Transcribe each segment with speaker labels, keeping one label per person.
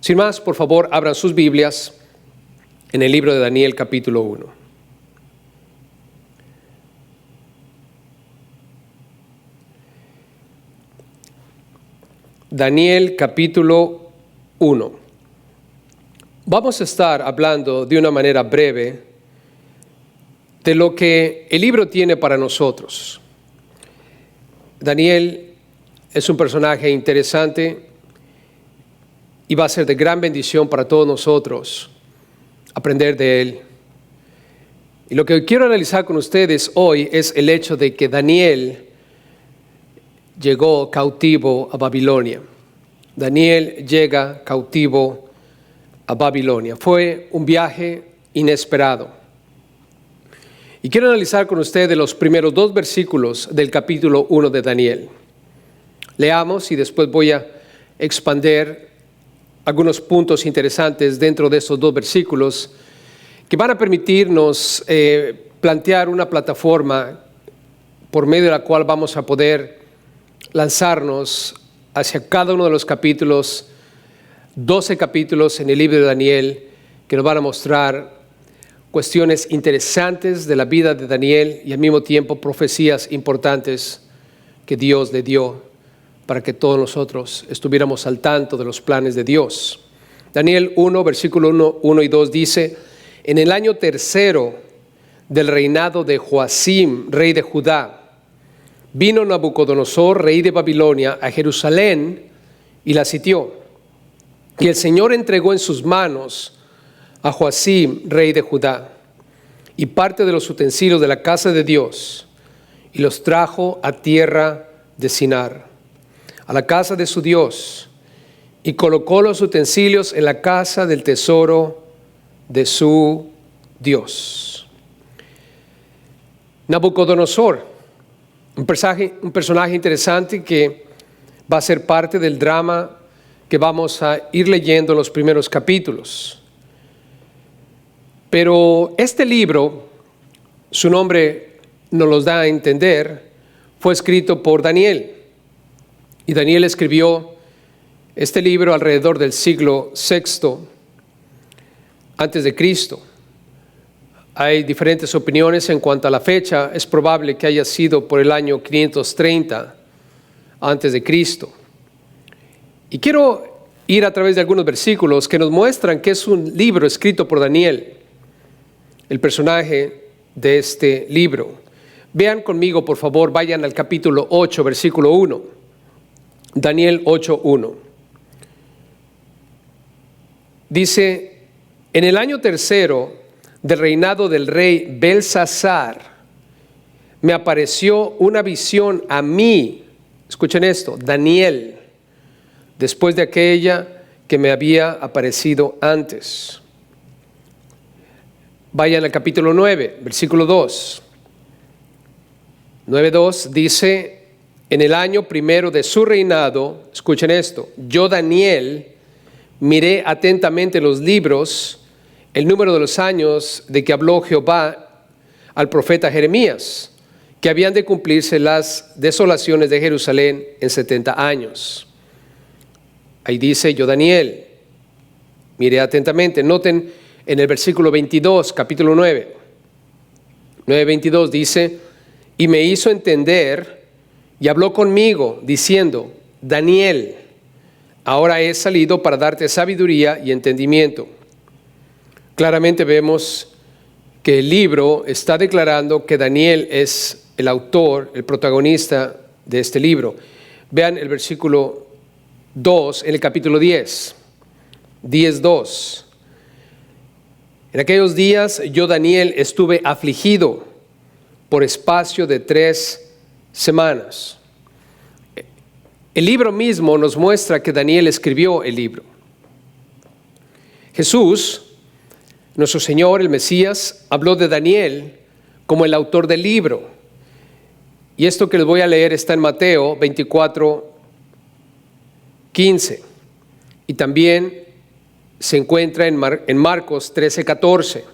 Speaker 1: Sin más, por favor, abran sus Biblias en el libro de Daniel, capítulo 1. Daniel, capítulo 1. Vamos a estar hablando de una manera breve de lo que el libro tiene para nosotros. Daniel es un personaje interesante y va a ser de gran bendición para todos nosotros aprender de él. Y lo que quiero analizar con ustedes hoy es el hecho de que Daniel llegó cautivo a Babilonia. Daniel llega cautivo a Babilonia. Fue un viaje inesperado. Y quiero analizar con ustedes los primeros 2 versículos del capítulo 1 de Daniel. Leamos y después voy a expander algunos puntos interesantes dentro de estos 2 versículos que van a permitirnos plantear una plataforma por medio de la cual vamos a poder lanzarnos hacia cada uno de los capítulos, 12 capítulos en el libro de Daniel, que nos van a mostrar cuestiones interesantes de la vida de Daniel y al mismo tiempo profecías importantes que Dios le dio para que todos nosotros estuviéramos al tanto de los planes de Dios. Daniel 1, versículo 1 y 2 dice: en el año 3 del reinado de Joacim, rey de Judá, vino Nabucodonosor, rey de Babilonia, a Jerusalén y la sitió. Y el Señor entregó en sus manos a Joacim, rey de Judá, y parte de los utensilios de la casa de Dios, y los trajo a tierra de Sinar, a la casa de su Dios, y colocó los utensilios en la casa del tesoro de su Dios. Nabucodonosor, un personaje interesante que va a ser parte del drama que vamos a ir leyendo en los primeros capítulos. Pero este libro, su nombre nos lo da a entender, fue escrito por Daniel. Y Daniel escribió este libro alrededor del siglo VI antes de Cristo. Hay diferentes opiniones en cuanto a la fecha. Es probable que haya sido por el año 530 antes de Cristo. Y quiero ir a través de algunos versículos que nos muestran que es un libro escrito por Daniel, el personaje de este libro. Vean conmigo, por favor, vayan al capítulo 8, versículo 1. Daniel 8:1. Dice: en el año 3 del reinado del rey Belsasar, me apareció una visión a mí, escuchen esto, Daniel, después de aquella que me había aparecido antes. Vayan al capítulo 9, versículo 2. 9:2 dice: en el año 1 de su reinado, escuchen esto, yo Daniel miré atentamente los libros, el número de los años de que habló Jehová al profeta Jeremías, que habían de cumplirse las desolaciones de Jerusalén en 70 años. Ahí dice, yo Daniel miré atentamente. Noten en el versículo 22, capítulo 9. 9:22 dice: y me hizo entender y habló conmigo diciendo: Daniel, ahora he salido para darte sabiduría y entendimiento. Claramente vemos que el libro está declarando que Daniel es el autor, el protagonista de este libro. Vean el versículo 2 en el capítulo 10. 10:2. En aquellos días yo, Daniel, estuve afligido por espacio de 3 semanas. El libro mismo nos muestra que Daniel escribió el libro. Jesús, nuestro Señor, el Mesías, habló de Daniel como el autor del libro. Y esto que les voy a leer está en Mateo 24:15. Y también se encuentra en Marcos 13:14.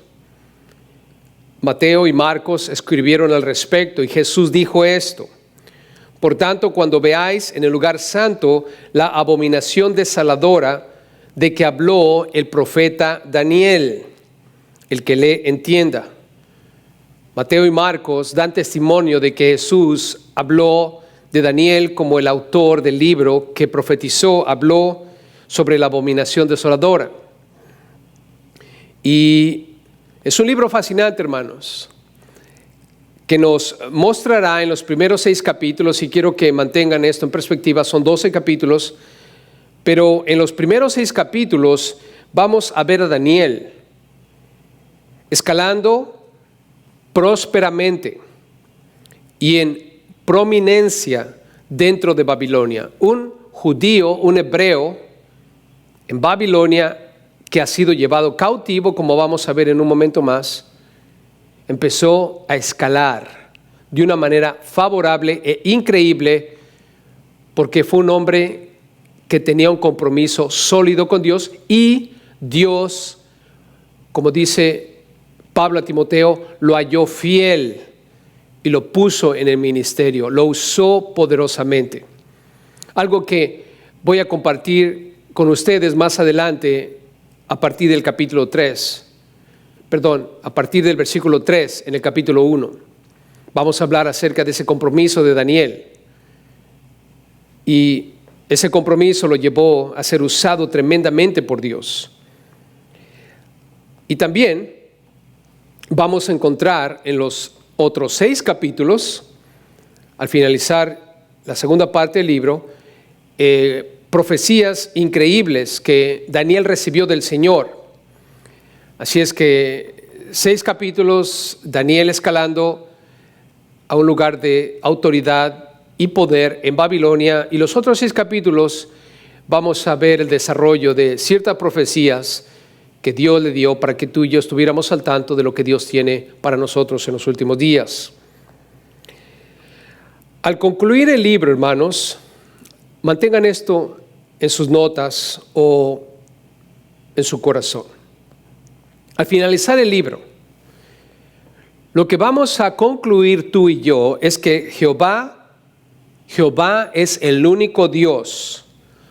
Speaker 1: Mateo y Marcos escribieron al respecto y Jesús dijo esto: por tanto, cuando veáis en el lugar santo la abominación desoladora de que habló el profeta Daniel, el que le entienda. Mateo y Marcos dan testimonio de que Jesús habló de Daniel como el autor del libro que profetizó, habló sobre la abominación desoladora. Y es un libro fascinante, hermanos, que nos mostrará en los primeros 6 capítulos, y quiero que mantengan esto en perspectiva, son 12 capítulos, pero en los primeros 6 capítulos vamos a ver a Daniel escalando prósperamente y en prominencia dentro de Babilonia. Un judío, un hebreo en Babilonia que ha sido llevado cautivo, como vamos a ver en un momento más, empezó a escalar de una manera favorable e increíble porque fue un hombre que tenía un compromiso sólido con Dios, y Dios, como dice Pablo a Timoteo, lo halló fiel y lo puso en el ministerio, lo usó poderosamente. Algo que voy a compartir con ustedes más adelante a partir del capítulo 3. A partir del versículo 3 en el capítulo 1. Vamos a hablar acerca de ese compromiso de Daniel. Y ese compromiso lo llevó a ser usado tremendamente por Dios. Y también vamos a encontrar en los otros 6 capítulos, al finalizar la segunda parte del libro, profecías increíbles que Daniel recibió del Señor. Así es que 6 capítulos, Daniel escalando a un lugar de autoridad y poder en Babilonia, y los otros 6 capítulos vamos a ver el desarrollo de ciertas profecías que Dios le dio para que tú y yo estuviéramos al tanto de lo que Dios tiene para nosotros en los últimos días. Al concluir el libro, hermanos, mantengan esto en sus notas o en su corazón. Al finalizar el libro, lo que vamos a concluir tú y yo es que Jehová es el único Dios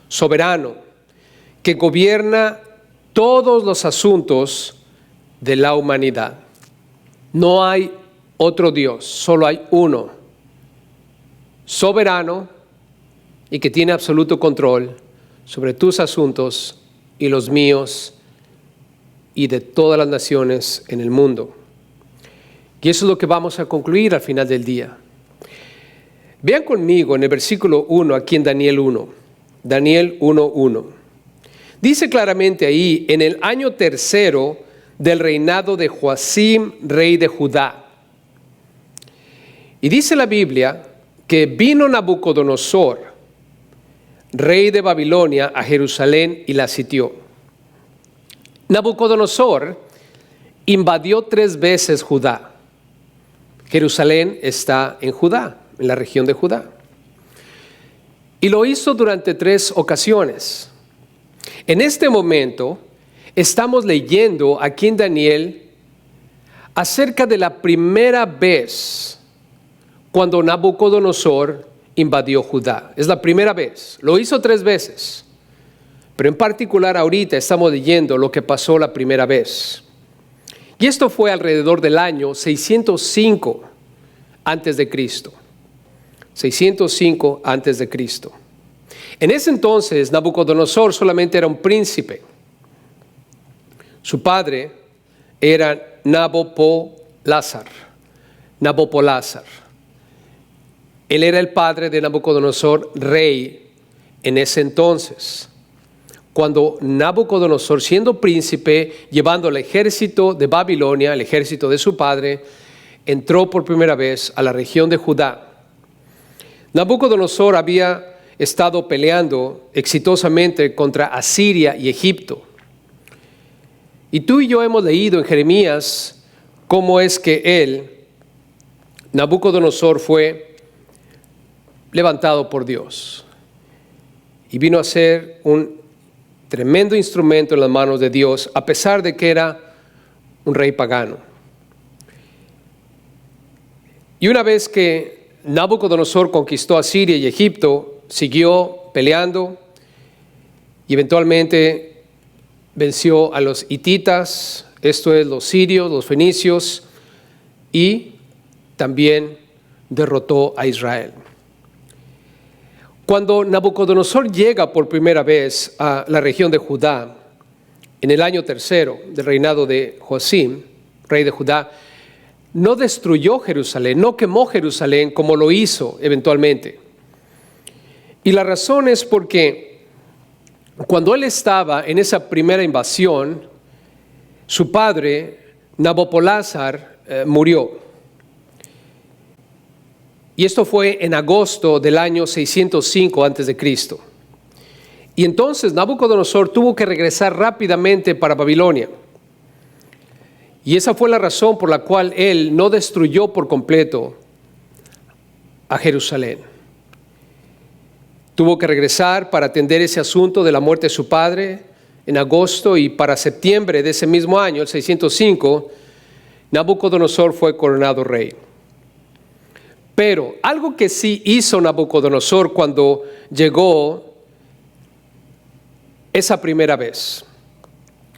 Speaker 1: soberano que gobierna todos los asuntos de la humanidad. No hay otro Dios, solo hay uno, soberano y que tiene absoluto control sobre tus asuntos y los míos y de todas las naciones en el mundo. Y eso es lo que vamos a concluir al final del día. Vean conmigo en el versículo 1, aquí en Daniel 1. Daniel 1:1. Dice claramente ahí, en el año 3 del reinado de Joacim, rey de Judá. Y dice la Biblia que vino Nabucodonosor, rey de Babilonia, a Jerusalén y la sitió. Nabucodonosor invadió 3 veces Judá. Jerusalén está en Judá, en la región de Judá. Y lo hizo durante 3 ocasiones. En este momento estamos leyendo aquí en Daniel acerca de la primera vez cuando Nabucodonosor invadió Judá. Es la primera vez. Lo hizo 3 veces. Pero en particular ahorita estamos leyendo lo que pasó la primera vez. Y esto fue alrededor del año 605 antes de Cristo. 605 antes de Cristo. En ese entonces Nabucodonosor solamente era un príncipe. Su padre era Nabopolázar. Él era el padre de Nabucodonosor, rey en ese entonces. Cuando Nabucodonosor, siendo príncipe, llevando el ejército de Babilonia, el ejército de su padre, entró por primera vez a la región de Judá. Nabucodonosor había estado peleando exitosamente contra Asiria y Egipto. Y tú y yo hemos leído en Jeremías cómo es que Nabucodonosor, fue levantado por Dios y vino a ser un tremendo instrumento en las manos de Dios, a pesar de que era un rey pagano. Y una vez que Nabucodonosor conquistó a Siria y Egipto, siguió peleando y eventualmente venció a los hititas, esto es los sirios, los fenicios, y también derrotó a Israel. Cuando Nabucodonosor llega por primera vez a la región de Judá, en el año tercero del reinado de Joacim, rey de Judá, no destruyó Jerusalén, no quemó Jerusalén como lo hizo eventualmente. Y la razón es porque cuando él estaba en esa primera invasión, su padre, Nabopolázar, murió. Y esto fue en agosto del año 605 a.C. Y entonces Nabucodonosor tuvo que regresar rápidamente para Babilonia. Y esa fue la razón por la cual él no destruyó por completo a Jerusalén. Tuvo que regresar para atender ese asunto de la muerte de su padre en agosto, y para septiembre de ese mismo año, el 605, Nabucodonosor fue coronado rey. Pero algo que sí hizo Nabucodonosor cuando llegó esa primera vez,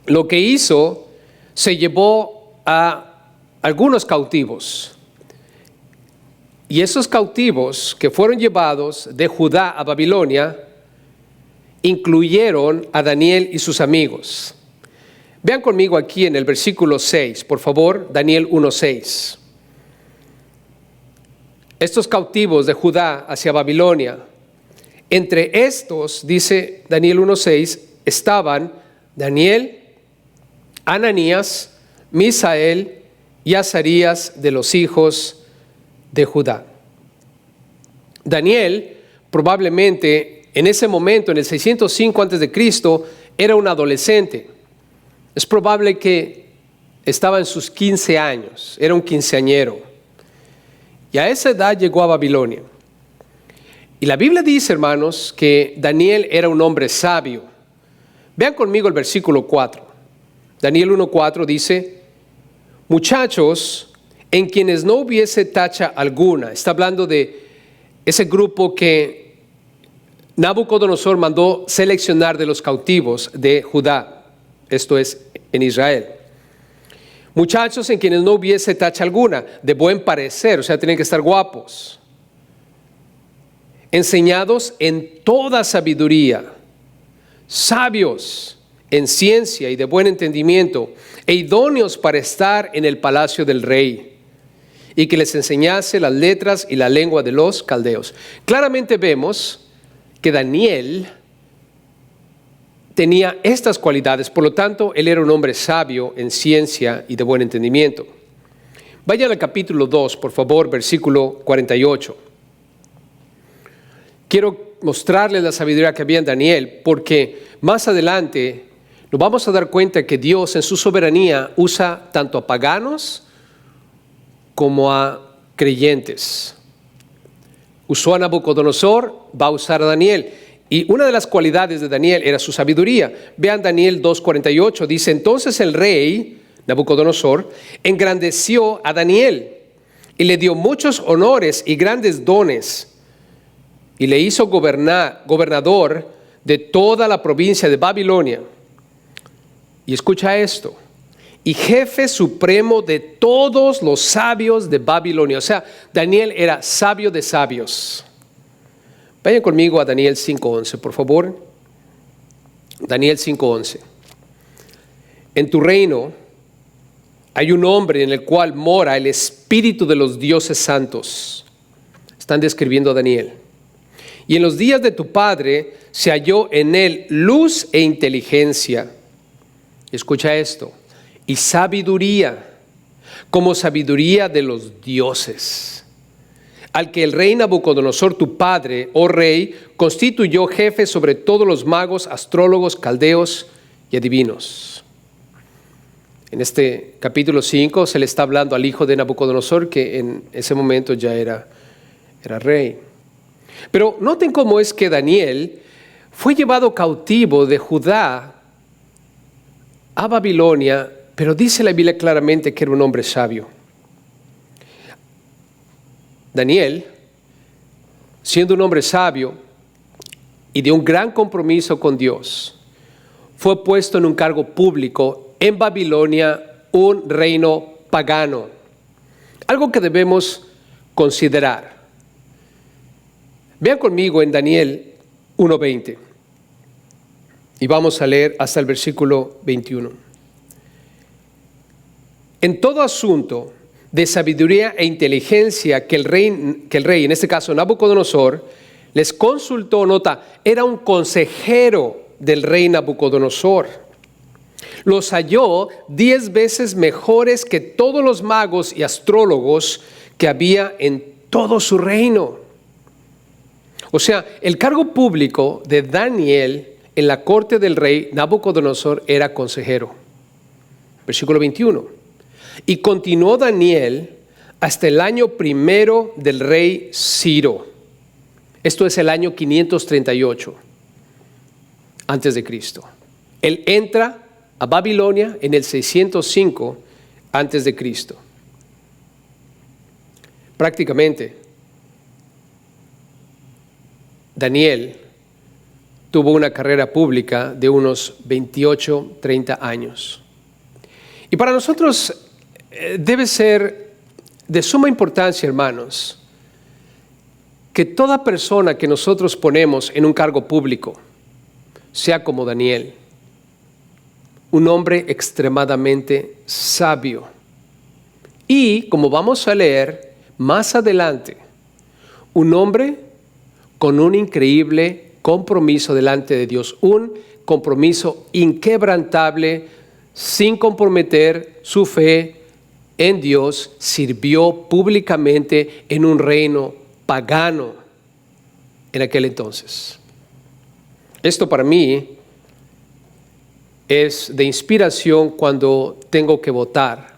Speaker 1: lo que hizo, se llevó a algunos cautivos. Y esos cautivos que fueron llevados de Judá a Babilonia incluyeron a Daniel y sus amigos. Vean conmigo aquí en el versículo 6, por favor, Daniel 1:6. Estos cautivos de Judá hacia Babilonia, entre estos, dice Daniel 1:6, estaban Daniel, Ananías, Misael y Azarías de los hijos de Judá. Daniel probablemente en ese momento, en el 605 a.C., era un adolescente. Es probable que estaba en sus 15 años, era un quinceañero. Y a esa edad llegó a Babilonia. Y la Biblia dice, hermanos, que Daniel era un hombre sabio. Vean conmigo el versículo 4. Daniel 1:4 dice: muchachos, en quienes no hubiese tacha alguna. Está hablando de ese grupo que Nabucodonosor mandó seleccionar de los cautivos de Judá. Esto es en Israel. Muchachos en quienes no hubiese tacha alguna, de buen parecer, o sea, tienen que estar guapos, enseñados en toda sabiduría, sabios en ciencia y de buen entendimiento, e idóneos para estar en el palacio del rey, y que les enseñase las letras y la lengua de los caldeos. Claramente vemos que Daniel tenía estas cualidades, por lo tanto, él era un hombre sabio en ciencia y de buen entendimiento. Vayan al capítulo 2, por favor, versículo 48. Quiero mostrarles la sabiduría que había en Daniel, porque más adelante nos vamos a dar cuenta que Dios en su soberanía usa tanto a paganos como a creyentes. Usó a Nabucodonosor, va a usar a Daniel. Y una de las cualidades de Daniel era su sabiduría. Vean Daniel 2:48, dice: entonces el rey Nabucodonosor engrandeció a Daniel y le dio muchos honores y grandes dones, y le hizo gobernador de toda la provincia de Babilonia. Y escucha esto: y jefe supremo de todos los sabios de Babilonia. O sea, Daniel era sabio de sabios. Vayan conmigo a Daniel 5:11, por favor. Daniel 5:11. En tu reino hay un hombre en el cual mora el espíritu de los dioses santos. Están describiendo a Daniel. Y en los días de tu padre se halló en él luz e inteligencia. Escucha esto: y sabiduría, como sabiduría de los dioses, al que el rey Nabucodonosor, tu padre, oh rey, constituyó jefe sobre todos los magos, astrólogos, caldeos y adivinos. En este capítulo 5 se le está hablando al hijo de Nabucodonosor, que en ese momento ya era rey. Pero noten cómo es que Daniel fue llevado cautivo de Judá a Babilonia, pero dice la Biblia claramente que era un hombre sabio. Daniel, siendo un hombre sabio y de un gran compromiso con Dios, fue puesto en un cargo público en Babilonia, un reino pagano. Algo que debemos considerar. Vean conmigo en Daniel 1:20. Y vamos a leer hasta el versículo 21. En todo asunto de sabiduría e inteligencia que el rey, en este caso Nabucodonosor, les consultó, nota, era un consejero del rey Nabucodonosor. Los halló 10 veces mejores que todos los magos y astrólogos que había en todo su reino. O sea, el cargo público de Daniel en la corte del rey Nabucodonosor era consejero. Versículo 21. Y continuó Daniel hasta el año primero del rey Ciro. Esto es el año 538 antes de Cristo. Él entra a Babilonia en el 605 antes de Cristo. Prácticamente, Daniel tuvo una carrera pública de unos 28, 30 años. Y para nosotros debe ser de suma importancia, hermanos, que toda persona que nosotros ponemos en un cargo público sea como Daniel, un hombre extremadamente sabio. Y, como vamos a leer más adelante, un hombre con un increíble compromiso delante de Dios, un compromiso inquebrantable, sin comprometer su fe en Dios, sirvió públicamente en un reino pagano en aquel entonces. Esto para mí es de inspiración cuando tengo que votar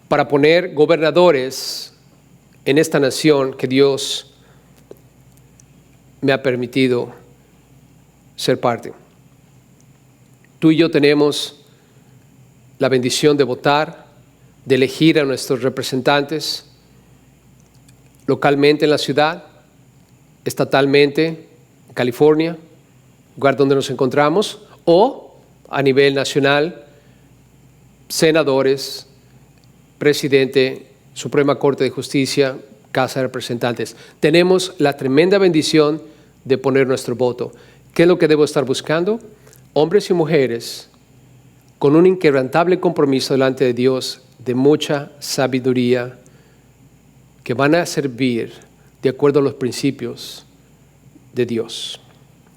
Speaker 1: para poner gobernadores en esta nación que Dios me ha permitido ser parte. Tú y yo tenemos la bendición de votar, de elegir a nuestros representantes localmente en la ciudad, estatalmente en California, lugar donde nos encontramos, o a nivel nacional, senadores, presidente, Suprema Corte de Justicia, Casa de Representantes. Tenemos la tremenda bendición de poner nuestro voto. ¿Qué es lo que debo estar buscando? Hombres y mujeres con un inquebrantable compromiso delante de Dios, de mucha sabiduría, que van a servir de acuerdo a los principios de Dios.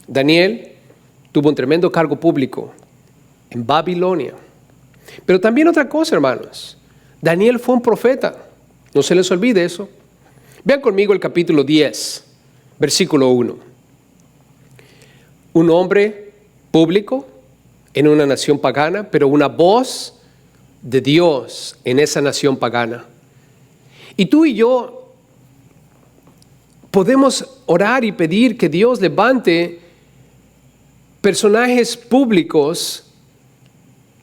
Speaker 1: Daniel tuvo un tremendo cargo público en Babilonia. Pero también otra cosa, hermanos. Daniel fue un profeta. No se les olvide eso. Vean conmigo el capítulo 10, versículo 1. Un hombre público en una nación pagana, pero una voz de Dios en esa nación pagana. Y tú y yo podemos orar y pedir que Dios levante personajes públicos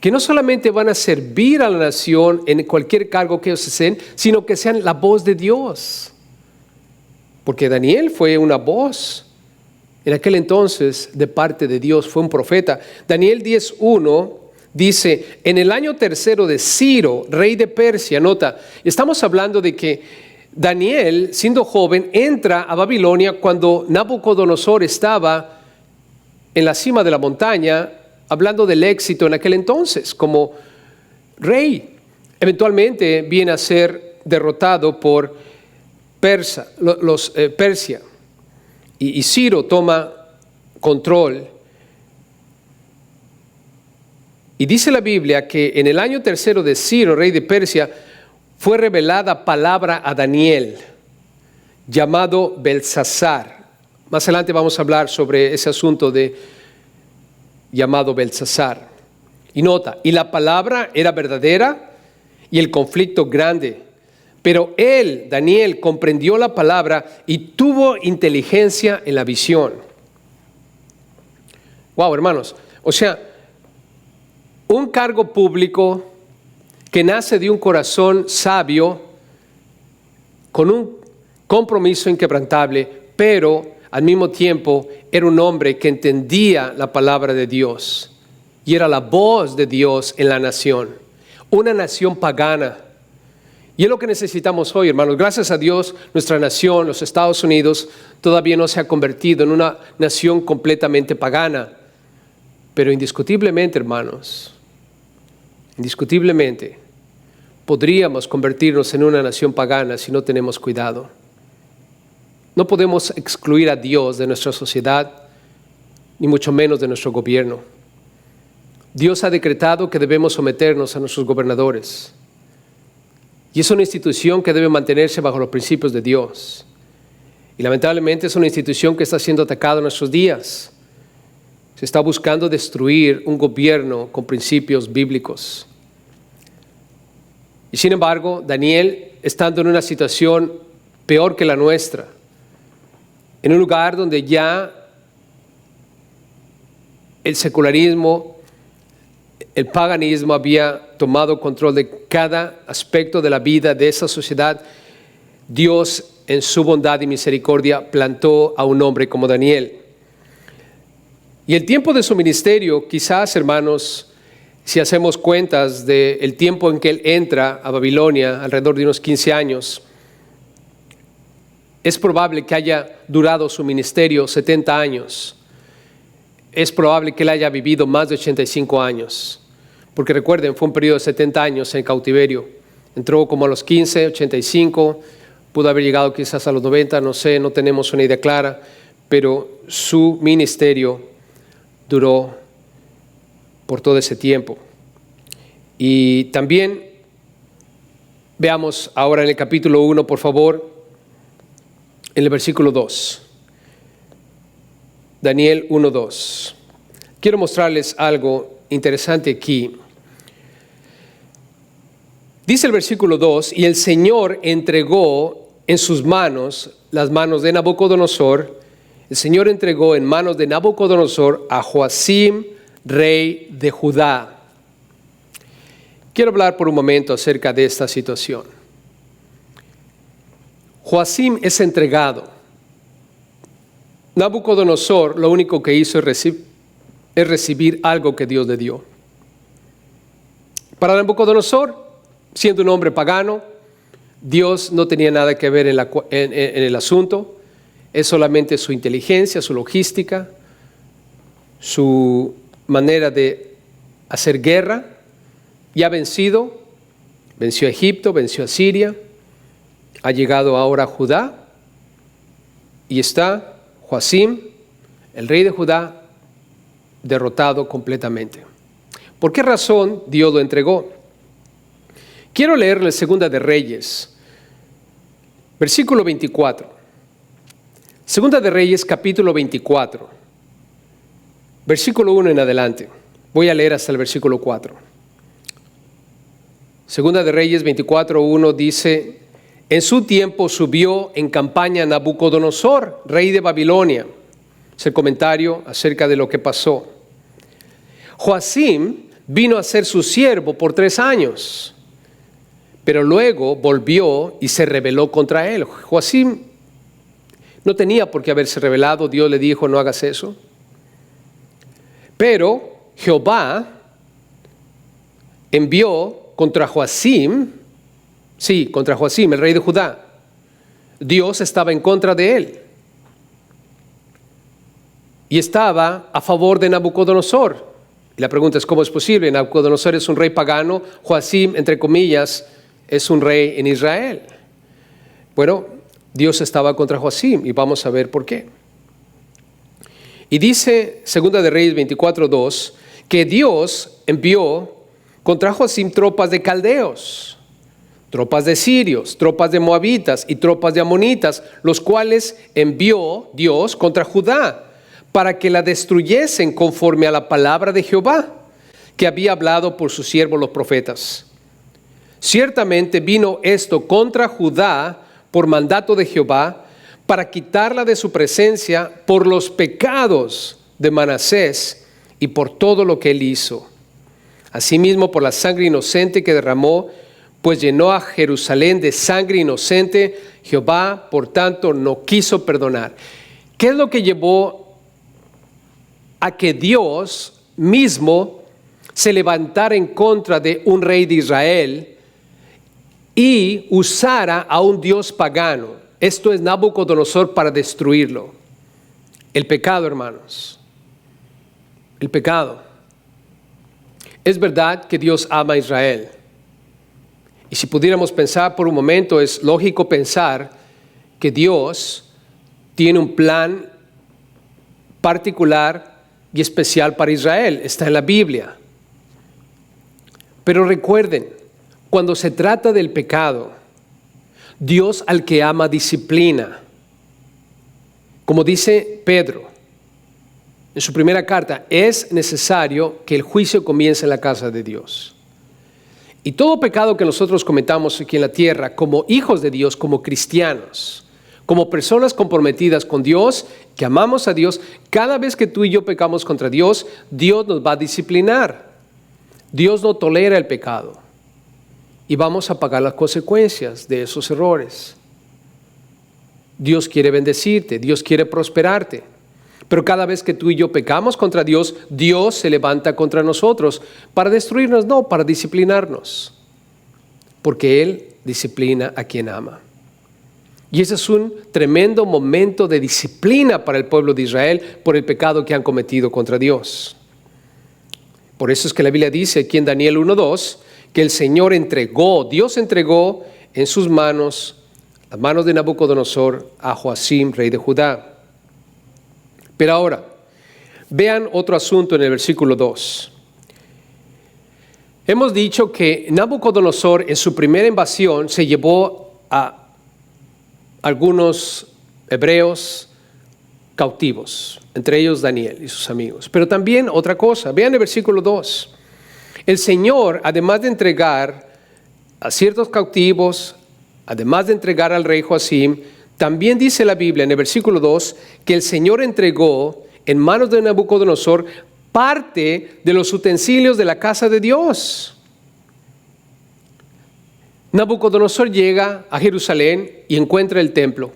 Speaker 1: que no solamente van a servir a la nación en cualquier cargo que ellos estén, sino que sean la voz de Dios. Porque Daniel fue una voz en aquel entonces de parte de Dios, fue un profeta. Daniel 10:1 dice, en el año tercero de Ciro, rey de Persia, nota, estamos hablando de que Daniel, siendo joven, entra a Babilonia cuando Nabucodonosor estaba en la cima de la montaña, hablando del éxito en aquel entonces como rey. Eventualmente viene a ser derrotado por Persia. Y Ciro toma control. Y dice la Biblia que en el año tercero de Ciro, rey de Persia, fue revelada palabra a Daniel, llamado Belsasar. Más adelante vamos a hablar sobre ese asunto de llamado Belsasar. Y nota, y la palabra era verdadera y el conflicto grande. Pero él, Daniel, comprendió la palabra y tuvo inteligencia en la visión. Wow, hermanos. O sea, un cargo público que nace de un corazón sabio, con un compromiso inquebrantable, pero al mismo tiempo era un hombre que entendía la palabra de Dios. y era la voz de Dios en la nación, una nación pagana. Y es lo que necesitamos hoy, hermanos. Gracias a Dios, nuestra nación, los Estados Unidos, todavía no se ha convertido en una nación completamente pagana. Pero indiscutiblemente, hermanos, indiscutiblemente, podríamos convertirnos en una nación pagana si no tenemos cuidado. No podemos excluir a Dios de nuestra sociedad, ni mucho menos de nuestro gobierno. Dios ha decretado que debemos someternos a nuestros gobernadores. Y es una institución que debe mantenerse bajo los principios de Dios. Y lamentablemente es una institución que está siendo atacada en nuestros días. Se está buscando destruir un gobierno con principios bíblicos. Y sin embargo, Daniel, estando en una situación peor que la nuestra, en un lugar donde ya el secularismo, el paganismo había tomado control de cada aspecto de la vida de esa sociedad, Dios en su bondad y misericordia plantó a un hombre como Daniel. Y el tiempo de su ministerio, quizás, hermanos, si hacemos cuentas del tiempo en que él entra a Babilonia, alrededor de unos 15 años, es probable que haya durado su ministerio 70 años. Es probable que él haya vivido más de 85 años. Porque recuerden, fue un periodo de 70 años en cautiverio. Entró como a los 15, 85, pudo haber llegado quizás a los 90, no sé, no tenemos una idea clara, pero su ministerio duró por todo ese tiempo. Y también veamos ahora en el capítulo 1, por favor, en el versículo 2. Daniel 1:2. Quiero mostrarles algo interesante aquí. Dice el versículo 2, y el Señor entregó en sus manos, las manos de Nabucodonosor, el Señor entregó en manos de Nabucodonosor a Joacim, rey de Judá. Quiero hablar por un momento acerca de esta situación. Joacim es entregado. Nabucodonosor lo único que hizo es recibir algo que Dios le dio. Para Nabucodonosor, siendo un hombre pagano, Dios no tenía nada que ver en el asunto. Es solamente su inteligencia, su logística, su manera de hacer guerra. Ya venció a Egipto, venció a Siria, ha llegado ahora a Judá y está Joacim, el rey de Judá, derrotado completamente. ¿Por qué razón Dios lo entregó? Quiero leerle Segunda de Reyes, versículo 24. Segunda de Reyes, capítulo 24, versículo 1 en adelante. Voy a leer hasta el versículo 4. Segunda de Reyes 24:1 dice: en su tiempo subió en campaña Nabucodonosor, rey de Babilonia. Es el comentario acerca de lo que pasó. Joacim vino a ser su siervo por 3 años, pero luego volvió y se rebeló contra él. Joacim no tenía por qué haberse rebelado. Dios le dijo: no hagas eso. Pero Jehová envió contra Joacim, el rey de Judá. Dios estaba en contra de él y estaba a favor de Nabucodonosor. Y la pregunta es: ¿cómo es posible? Nabucodonosor es un rey pagano, Joacim, entre comillas, es un rey en Israel. Bueno, Dios estaba contra Joacim y vamos a ver por qué. Y dice Segunda de Reyes 24:2 que Dios envió contra Joacim tropas de caldeos, tropas de sirios, tropas de moabitas y tropas de amonitas, los cuales envió Dios contra Judá para que la destruyesen conforme a la palabra de Jehová, que había hablado por sus siervos los profetas. Ciertamente vino esto contra Judá por mandato de Jehová, para quitarla de su presencia por los pecados de Manasés y por todo lo que él hizo. Asimismo, por la sangre inocente que derramó, pues llenó a Jerusalén de sangre inocente. Jehová, por tanto, no quiso perdonar. ¿Qué es lo que llevó a que Dios mismo se levantara en contra de un rey de Israel y usara a un dios pagano. Esto es Nabucodonosor para destruirlo. El pecado, hermanos. El pecado. Es verdad que Dios ama a Israel. Y si pudiéramos pensar por un momento, es lógico pensar que Dios tiene un plan particular y especial para Israel. Está en la Biblia. Pero recuerden, cuando se trata del pecado, Dios al que ama disciplina. Como dice Pedro en su primera carta, es necesario que el juicio comience en la casa de Dios. Y todo pecado que nosotros cometamos aquí en la tierra, como hijos de Dios, como cristianos, como personas comprometidas con Dios, que amamos a Dios, cada vez que tú y yo pecamos contra Dios, Dios nos va a disciplinar. Dios no tolera el pecado. Y vamos a pagar las consecuencias de esos errores. Dios quiere bendecirte, Dios quiere prosperarte. Pero cada vez que tú y yo pecamos contra Dios, Dios se levanta contra nosotros para destruirnos, no, para disciplinarnos. Porque Él disciplina a quien ama. Y ese es un tremendo momento de disciplina para el pueblo de Israel por el pecado que han cometido contra Dios. Por eso es que la Biblia dice aquí en Daniel 1:2 que el Señor Dios entregó en sus manos, las manos de Nabucodonosor, a Joacim, rey de Judá. Pero ahora, vean otro asunto en el versículo 2. Hemos dicho que Nabucodonosor en su primera invasión se llevó a algunos hebreos cautivos, entre ellos Daniel y sus amigos. Pero también otra cosa, vean el versículo 2. El Señor, además de entregar a ciertos cautivos, además de entregar al rey Joacim, también dice la Biblia en el versículo 2 que el Señor entregó en manos de Nabucodonosor parte de los utensilios de la casa de Dios. Nabucodonosor llega a Jerusalén y encuentra el templo.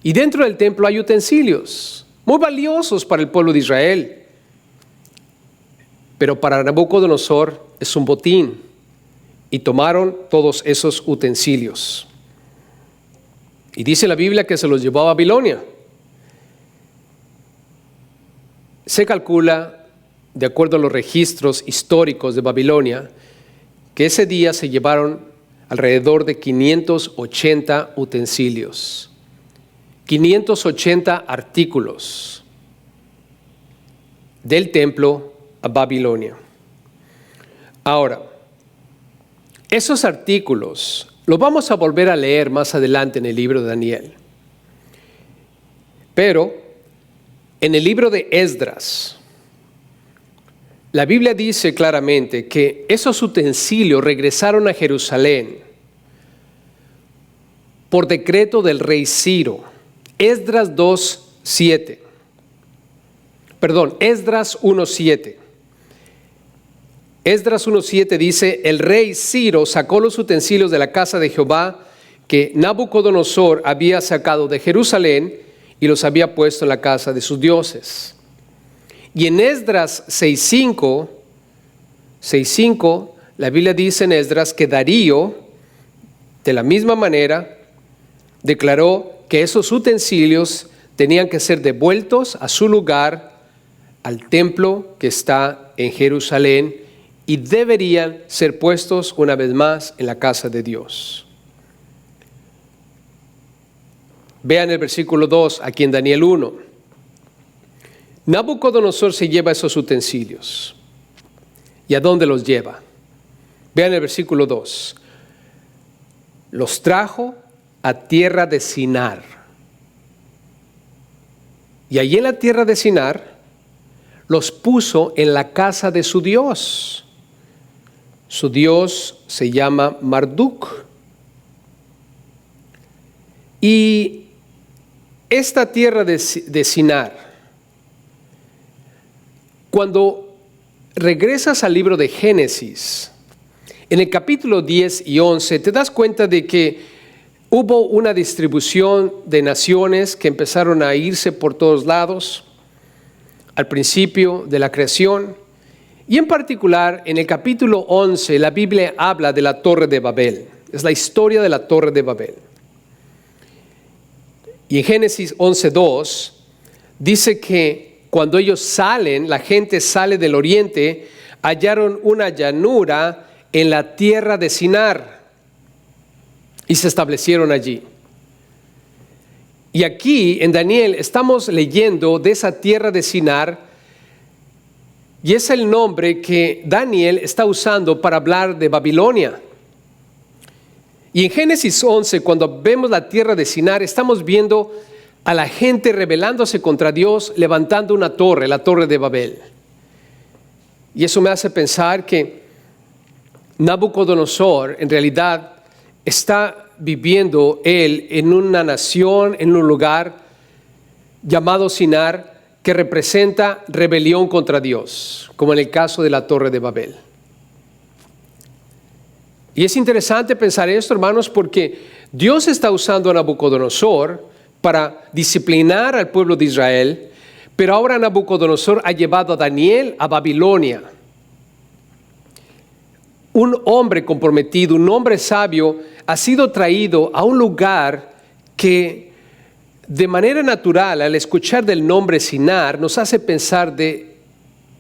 Speaker 1: Y dentro del templo hay utensilios muy valiosos para el pueblo de Israel. Pero para Nabucodonosor es un botín. Y tomaron todos esos utensilios. Y dice la Biblia que se los llevó a Babilonia. Se calcula, de acuerdo a los registros históricos de Babilonia, que ese día se llevaron alrededor de 580 utensilios, 580 artículos del templo a Babilonia. Ahora, esos artículos los vamos a volver a leer más adelante en el libro de Daniel. Pero en el libro de Esdras, la Biblia dice claramente que esos utensilios regresaron a Jerusalén por decreto del rey Ciro. Esdras 1:7. Esdras 1:7 dice, el rey Ciro sacó los utensilios de la casa de Jehová que Nabucodonosor había sacado de Jerusalén y los había puesto en la casa de sus dioses. Y en Esdras 6:5, la Biblia dice en Esdras que Darío, de la misma manera, declaró que esos utensilios tenían que ser devueltos a su lugar, al templo que está en Jerusalén, y deberían ser puestos una vez más en la casa de Dios. Vean el versículo 2 aquí en Daniel 1. Nabucodonosor se lleva esos utensilios. ¿Y a dónde los lleva? Vean el versículo 2. Los trajo a tierra de Sinar. Y allí en la tierra de Sinar los puso en la casa de su Dios. Su Dios se llama Marduk. Y esta tierra de Sinar, cuando regresas al libro de Génesis, en el capítulo 10 y 11, te das cuenta de que hubo una distribución de naciones que empezaron a irse por todos lados al principio de la creación. Y en particular, en el capítulo 11, la Biblia habla de la Torre de Babel. Es la historia de la Torre de Babel. Y en Génesis 11:2 dice que cuando ellos salen, la gente sale del oriente, hallaron una llanura en la tierra de Sinar y se establecieron allí. Y aquí en Daniel estamos leyendo de esa tierra de Sinar, y es el nombre que Daniel está usando para hablar de Babilonia. Y en Génesis 11, cuando vemos la tierra de Sinar, estamos viendo a la gente rebelándose contra Dios, levantando una torre, la Torre de Babel. Y eso me hace pensar que Nabucodonosor en realidad está viviendo él en una nación, en un lugar llamado Sinar, que representa rebelión contra Dios, como en el caso de la Torre de Babel. Y es interesante pensar esto, hermanos, porque Dios está usando a Nabucodonosor para disciplinar al pueblo de Israel, pero ahora Nabucodonosor ha llevado a Daniel a Babilonia. Un hombre comprometido, un hombre sabio, ha sido traído a un lugar que de manera natural, al escuchar del nombre Sinar, nos hace pensar de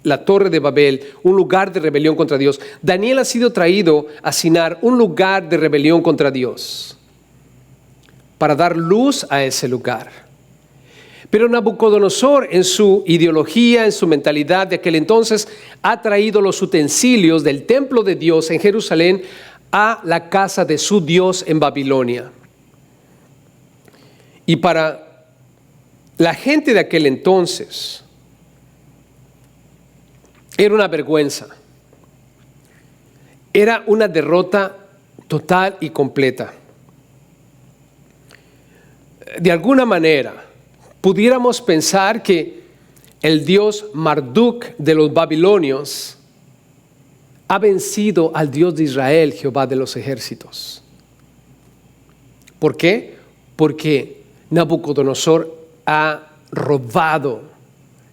Speaker 1: la Torre de Babel, un lugar de rebelión contra Dios. Daniel ha sido traído a Sinar, un lugar de rebelión contra Dios, para dar luz a ese lugar. Pero Nabucodonosor, en su ideología, en su mentalidad de aquel entonces, ha traído los utensilios del templo de Dios en Jerusalén a la casa de su Dios en Babilonia. Y para la gente de aquel entonces, era una vergüenza. Era una derrota total y completa. De alguna manera, pudiéramos pensar que el dios Marduk de los babilonios ha vencido al Dios de Israel, Jehová de los ejércitos. ¿Por qué? Porque Nabucodonosor ha robado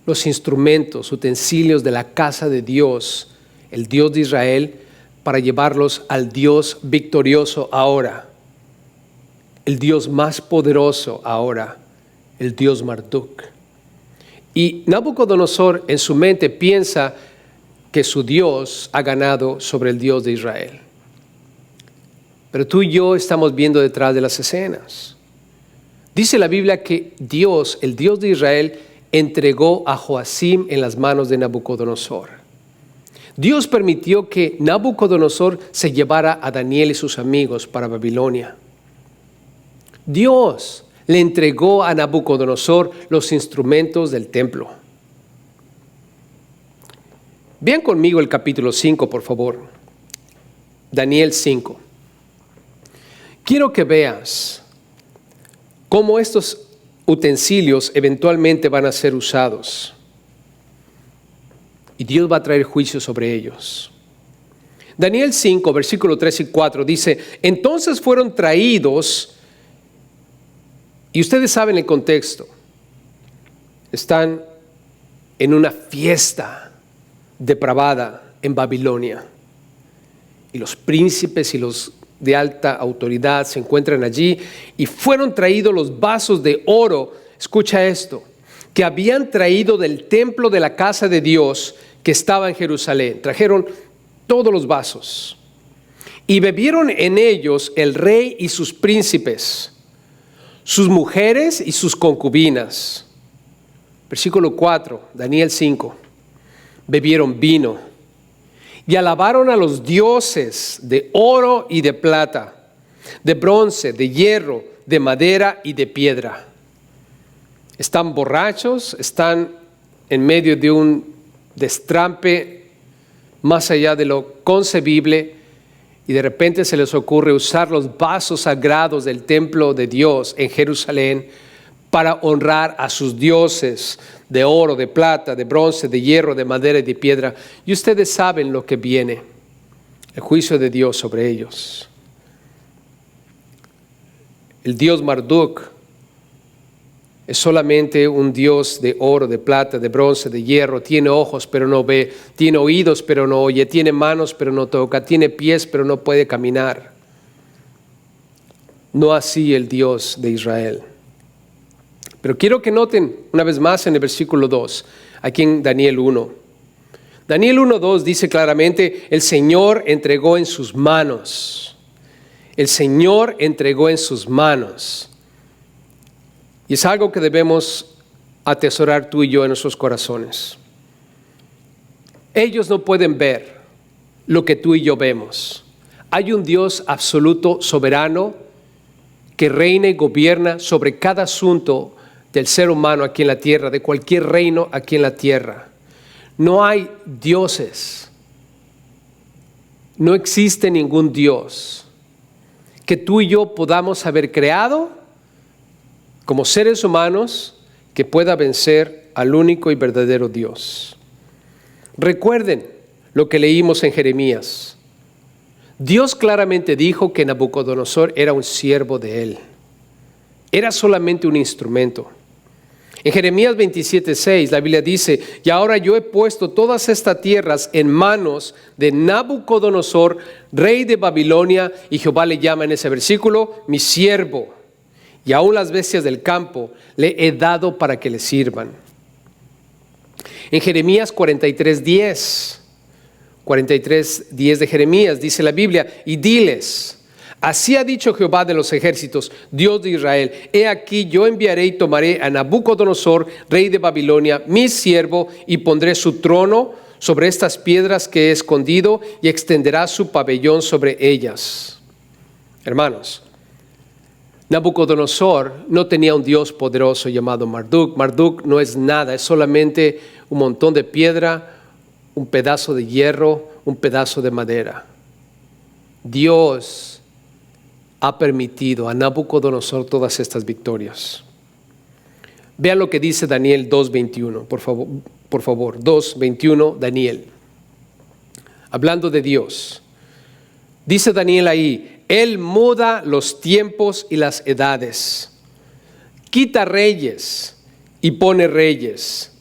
Speaker 1: los instrumentos, utensilios de la casa de Dios, el Dios de Israel, para llevarlos al Dios victorioso ahora, el Dios más poderoso ahora, el Dios Marduk. Y Nabucodonosor en su mente piensa que su Dios ha ganado sobre el Dios de Israel. Pero tú y yo estamos viendo detrás de las escenas. Dice la Biblia que Dios, el Dios de Israel, entregó a Joacim en las manos de Nabucodonosor. Dios permitió que Nabucodonosor se llevara a Daniel y sus amigos para Babilonia. Dios le entregó a Nabucodonosor los instrumentos del templo. Vean conmigo el capítulo 5, por favor. Daniel 5. Quiero que veas cómo estos utensilios eventualmente van a ser usados. Y Dios va a traer juicio sobre ellos. Daniel 5, versículo 3 y 4 dice: entonces fueron traídos, y ustedes saben el contexto, están en una fiesta depravada en Babilonia. Y los príncipes y los de alta autoridad se encuentran allí, y fueron traídos los vasos de oro, escucha esto, que habían traído del templo de la casa de Dios que estaba en Jerusalén. Trajeron todos los vasos, y bebieron en ellos el rey y sus príncipes, sus mujeres y sus concubinas. Versículo 4, Daniel 5. Bebieron vino y alabaron a los dioses de oro y de plata, de bronce, de hierro, de madera y de piedra. Están borrachos, están en medio de un destrampe más allá de lo concebible, y de repente se les ocurre usar los vasos sagrados del templo de Dios en Jerusalén para honrar a sus dioses de oro, de plata, de bronce, de hierro, de madera y de piedra. Y ustedes saben lo que viene, el juicio de Dios sobre ellos. El dios Marduk es solamente un Dios de oro, de plata, de bronce, de hierro. Tiene ojos pero no ve, tiene oídos pero no oye, tiene manos pero no toca, tiene pies pero no puede caminar. No así el Dios de Israel. Pero quiero que noten una vez más en el versículo 2, aquí en Daniel 1. Daniel 1:2 dice claramente, el Señor entregó en sus manos. El Señor entregó en sus manos. Y es algo que debemos atesorar tú y yo en nuestros corazones. Ellos no pueden ver lo que tú y yo vemos. Hay un Dios absoluto, soberano, que reina y gobierna sobre cada asunto del ser humano aquí en la tierra, de cualquier reino aquí en la tierra. No hay dioses. No existe ningún Dios que tú y yo podamos haber creado como seres humanos que pueda vencer al único y verdadero Dios. Recuerden lo que leímos en Jeremías. Dios claramente dijo que Nabucodonosor era un siervo de él. Era solamente un instrumento. En Jeremías 27:6 la Biblia dice, y ahora yo he puesto todas estas tierras en manos de Nabucodonosor, rey de Babilonia, y Jehová le llama en ese versículo, mi siervo, y aún las bestias del campo le he dado para que le sirvan. En Jeremías 43:10 de Jeremías dice la Biblia, y diles, así ha dicho Jehová de los ejércitos, Dios de Israel, he aquí yo enviaré y tomaré a Nabucodonosor, rey de Babilonia, mi siervo, y pondré su trono sobre estas piedras que he escondido, y extenderá su pabellón sobre ellas. Hermanos, Nabucodonosor no tenía un Dios poderoso llamado Marduk. Marduk no es nada, es solamente un montón de piedra, un pedazo de hierro, un pedazo de madera. Dios ha permitido a Nabucodonosor todas estas victorias. Vean lo que dice Daniel 2:21, por favor, 2:21, Daniel. Hablando de Dios. Dice Daniel ahí, Él muda los tiempos y las edades, quita reyes y pone reyes,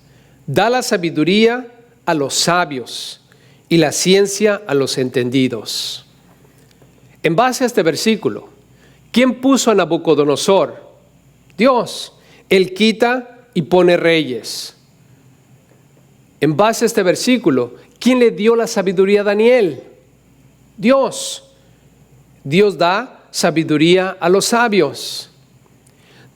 Speaker 1: da la sabiduría a los sabios y la ciencia a los entendidos. En base a este versículo, ¿quién puso a Nabucodonosor? Dios. Él quita y pone reyes. En base a este versículo, ¿quién le dio la sabiduría a Daniel? Dios. Dios da sabiduría a los sabios.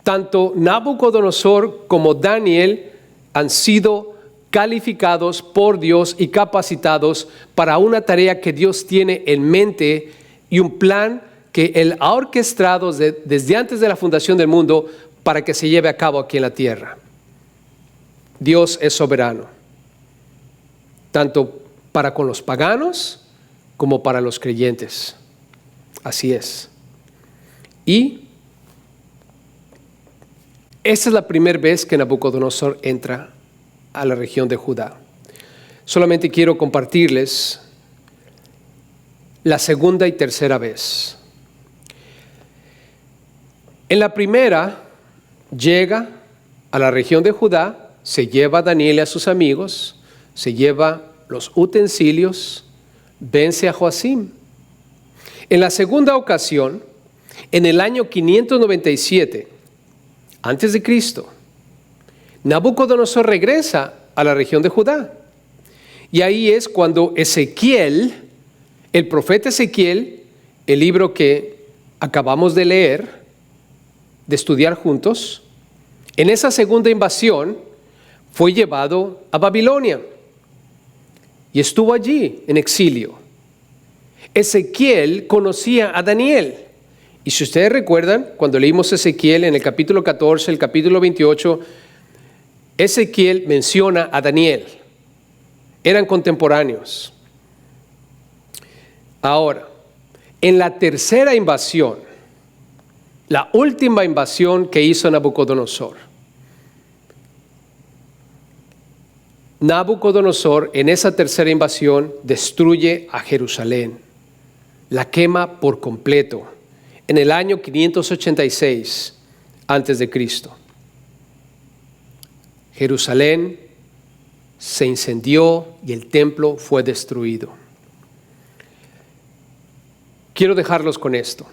Speaker 1: Tanto Nabucodonosor como Daniel han sido calificados por Dios y capacitados para una tarea que Dios tiene en mente y un plan que Él ha orquestado desde antes de la fundación del mundo para que se lleve a cabo aquí en la tierra. Dios es soberano, tanto para con los paganos como para los creyentes. Así es. Y esta es la primera vez que Nabucodonosor entra a la región de Judá. Solamente quiero compartirles la segunda y tercera vez. En la primera, llega a la región de Judá, se lleva a Daniel y a sus amigos, se lleva los utensilios, vence a Joacim. En la segunda ocasión, en el año 597, antes de Cristo, Nabucodonosor regresa a la región de Judá. Y ahí es cuando Ezequiel, el profeta Ezequiel, el libro que acabamos de leer, de estudiar juntos, en esa segunda invasión fue llevado a Babilonia y estuvo allí en exilio. Ezequiel conocía a Daniel. Y si ustedes recuerdan, cuando leímos Ezequiel en el capítulo 14, el capítulo 28, Ezequiel menciona a Daniel. Eran contemporáneos. Ahora, en la tercera invasión, la última invasión que hizo Nabucodonosor, Nabucodonosor en esa tercera invasión destruye a Jerusalén, la quema por completo en el año 586 antes de Cristo. Jerusalén se incendió y el templo fue destruido. Quiero dejarlos con esto.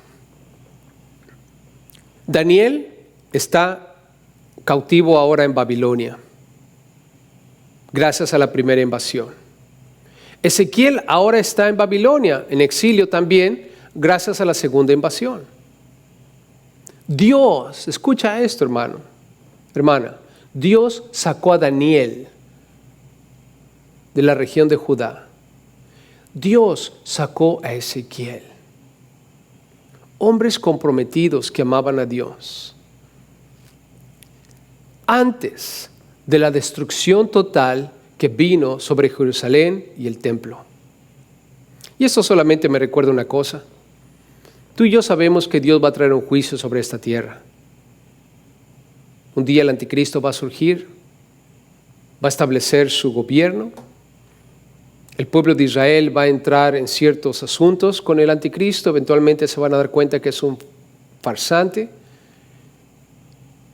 Speaker 1: Daniel está cautivo ahora en Babilonia, gracias a la primera invasión. Ezequiel ahora está en Babilonia, en exilio también, gracias a la segunda invasión. Dios, escucha esto, hermano, hermana, Dios sacó a Daniel de la región de Judá. Dios sacó a Ezequiel. Hombres comprometidos que amaban a Dios. Antes de la destrucción total que vino sobre Jerusalén y el templo. Y esto solamente me recuerda una cosa. Tú y yo sabemos que Dios va a traer un juicio sobre esta tierra. Un día el anticristo va a surgir, va a establecer su gobierno. El pueblo de Israel va a entrar en ciertos asuntos con el anticristo. Eventualmente se van a dar cuenta que es un farsante.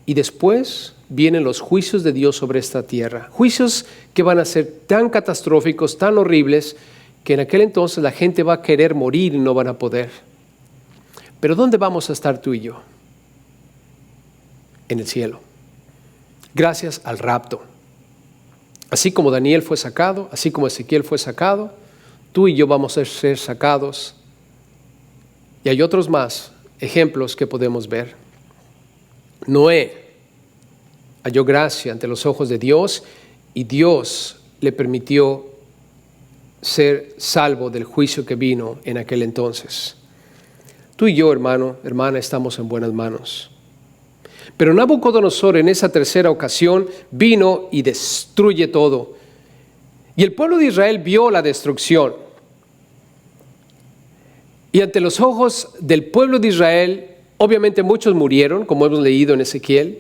Speaker 1: Y después vienen los juicios de Dios sobre esta tierra. Juicios que van a ser tan catastróficos, tan horribles, que en aquel entonces la gente va a querer morir y no van a poder. Pero ¿dónde vamos a estar tú y yo? En el cielo. Gracias al rapto. Así como Daniel fue sacado, así como Ezequiel fue sacado, tú y yo vamos a ser sacados. Y hay otros más ejemplos que podemos ver. Noé halló gracia ante los ojos de Dios y Dios le permitió ser salvo del juicio que vino en aquel entonces. Tú y yo, hermano, hermana, estamos en buenas manos. Pero Nabucodonosor en esa tercera ocasión vino y destruye todo. Y el pueblo de Israel vio la destrucción. Y ante los ojos del pueblo de Israel, obviamente muchos murieron, como hemos leído en Ezequiel.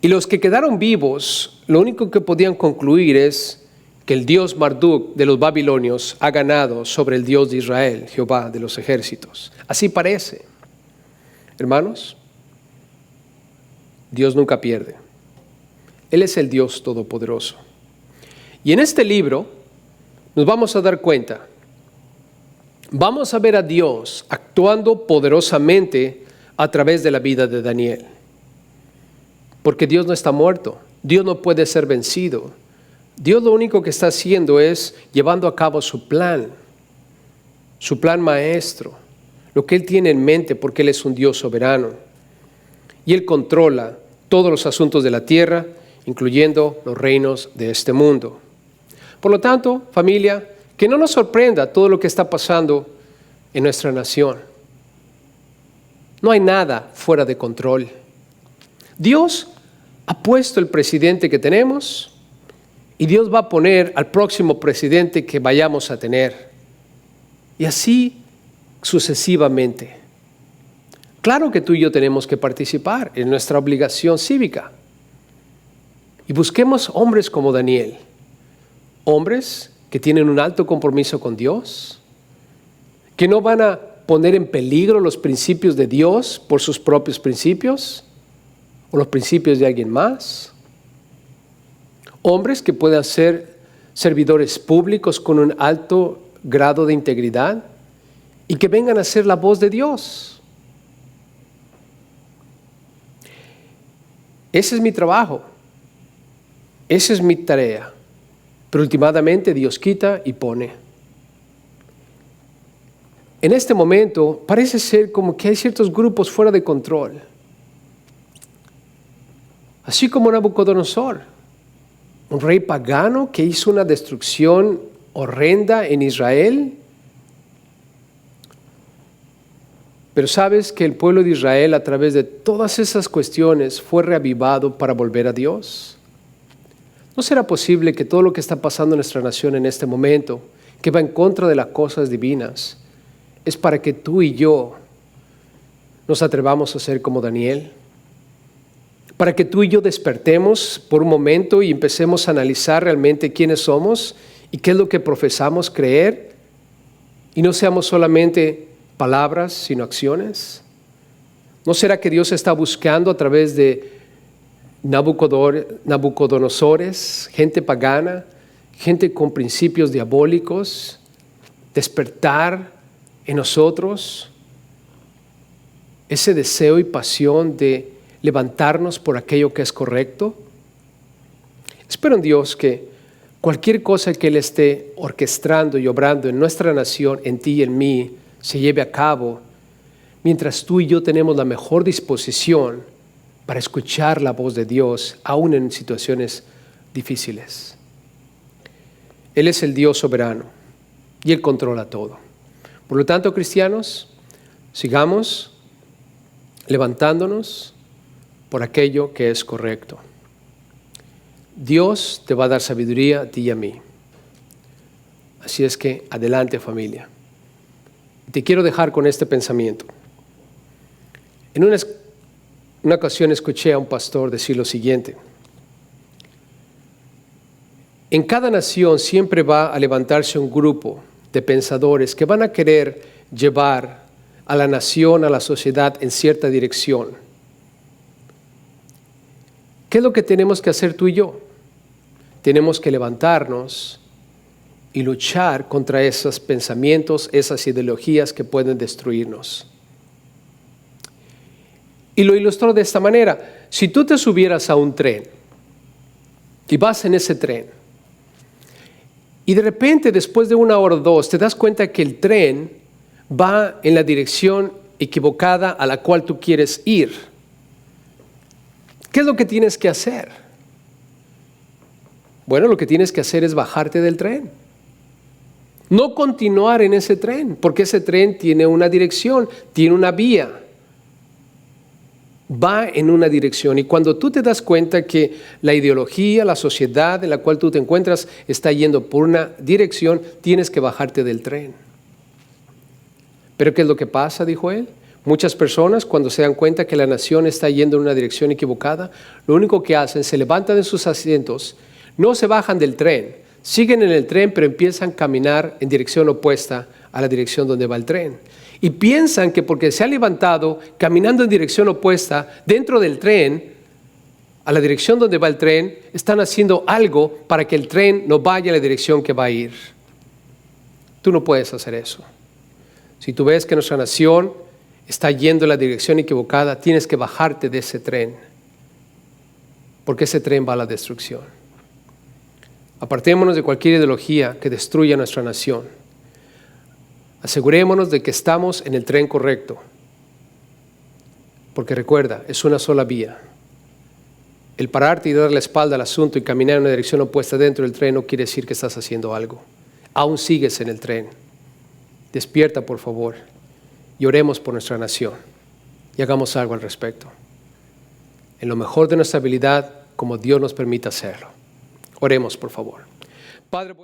Speaker 1: Y los que quedaron vivos, lo único que podían concluir es que el dios Marduk de los babilonios ha ganado sobre el Dios de Israel, Jehová de los ejércitos. Así parece. Hermanos, Dios nunca pierde. Él es el Dios todopoderoso. Y en este libro nos vamos a dar cuenta, vamos a ver a Dios actuando poderosamente a través de la vida de Daniel. Porque Dios no está muerto, Dios no puede ser vencido. Dios lo único que está haciendo es llevando a cabo su plan maestro, lo que Él tiene en mente porque Él es un Dios soberano. Y Él controla todos los asuntos de la tierra, incluyendo los reinos de este mundo. Por lo tanto, familia, que no nos sorprenda todo lo que está pasando en nuestra nación. No hay nada fuera de control. Dios ha puesto el presidente que tenemos y Dios va a poner al próximo presidente que vayamos a tener. Y así sucesivamente. Claro que tú y yo tenemos que participar en nuestra obligación cívica. Y busquemos hombres como Daniel. Hombres que tienen un alto compromiso con Dios, que no van a poner en peligro los principios de Dios por sus propios principios o los principios de alguien más. Hombres que puedan ser servidores públicos con un alto grado de integridad y que vengan a ser la voz de Dios. Ese es mi trabajo, esa es mi tarea, pero últimamente Dios quita y pone. En este momento parece ser como que hay ciertos grupos fuera de control, así como Nabucodonosor, un rey pagano que hizo una destrucción horrenda en Israel. Pero sabes que el pueblo de Israel a través de todas esas cuestiones fue reavivado para volver a Dios. ¿No será posible que todo lo que está pasando en nuestra nación en este momento, que va en contra de las cosas divinas, es para que tú y yo nos atrevamos a ser como Daniel? Para que tú y yo despertemos por un momento y empecemos a analizar realmente quiénes somos y qué es lo que profesamos creer y no seamos solamente palabras, sino acciones. ¿No será que Dios está buscando a través de Nabucodonosores, gente pagana, gente con principios diabólicos, despertar en nosotros ese deseo y pasión de levantarnos por aquello que es correcto. Espero en Dios que cualquier cosa que Él esté orquestando y obrando en nuestra nación, en ti y en mí, se lleve a cabo mientras tú y yo tenemos la mejor disposición para escuchar la voz de Dios, aún en situaciones difíciles. Él es el Dios soberano y Él controla todo. Por lo tanto, cristianos, sigamos levantándonos por aquello que es correcto. Dios te va a dar sabiduría a ti y a mí. Así es que adelante, familia. Te quiero dejar con este pensamiento. En una ocasión escuché a un pastor decir lo siguiente: en cada nación siempre va a levantarse un grupo de pensadores que van a querer llevar a la nación, a la sociedad en cierta dirección. ¿Qué es lo que tenemos que hacer tú y yo? Tenemos que levantarnos y luchar contra esos pensamientos, esas ideologías que pueden destruirnos. Y lo ilustro de esta manera: si tú te subieras a un tren y vas en ese tren y de repente después de 1 hora o 2 te das cuenta que el tren va en la dirección equivocada a la cual tú quieres ir, ¿qué es lo que tienes que hacer? Bueno, lo que tienes que hacer es bajarte del tren. No continuar en ese tren, porque ese tren tiene una dirección, tiene una vía. Va en una dirección, y cuando tú te das cuenta que la ideología, la sociedad en la cual tú te encuentras está yendo por una dirección, tienes que bajarte del tren. ¿Pero qué es lo que pasa?, dijo él. Muchas personas, cuando se dan cuenta que la nación está yendo en una dirección equivocada, lo único que hacen, se levantan de sus asientos, no se bajan del tren, siguen en el tren, pero empiezan a caminar en dirección opuesta a la dirección donde va el tren. Y piensan que porque se ha levantado caminando en dirección opuesta dentro del tren, a la dirección donde va el tren, están haciendo algo para que el tren no vaya a la dirección que va a ir. Tú no puedes hacer eso. Si tú ves que nuestra nación está yendo en la dirección equivocada, tienes que bajarte de ese tren, porque ese tren va a la destrucción. Apartémonos de cualquier ideología que destruya nuestra nación. Asegurémonos de que estamos en el tren correcto, porque recuerda, es una sola vía. El pararte y dar la espalda al asunto y caminar en una dirección opuesta dentro del tren no quiere decir que estás haciendo algo. Aún sigues en el tren. Despierta, por favor, y oremos por nuestra nación y hagamos algo al respecto, en lo mejor de nuestra habilidad, como Dios nos permita hacerlo. Oremos, por favor. Padre bueno.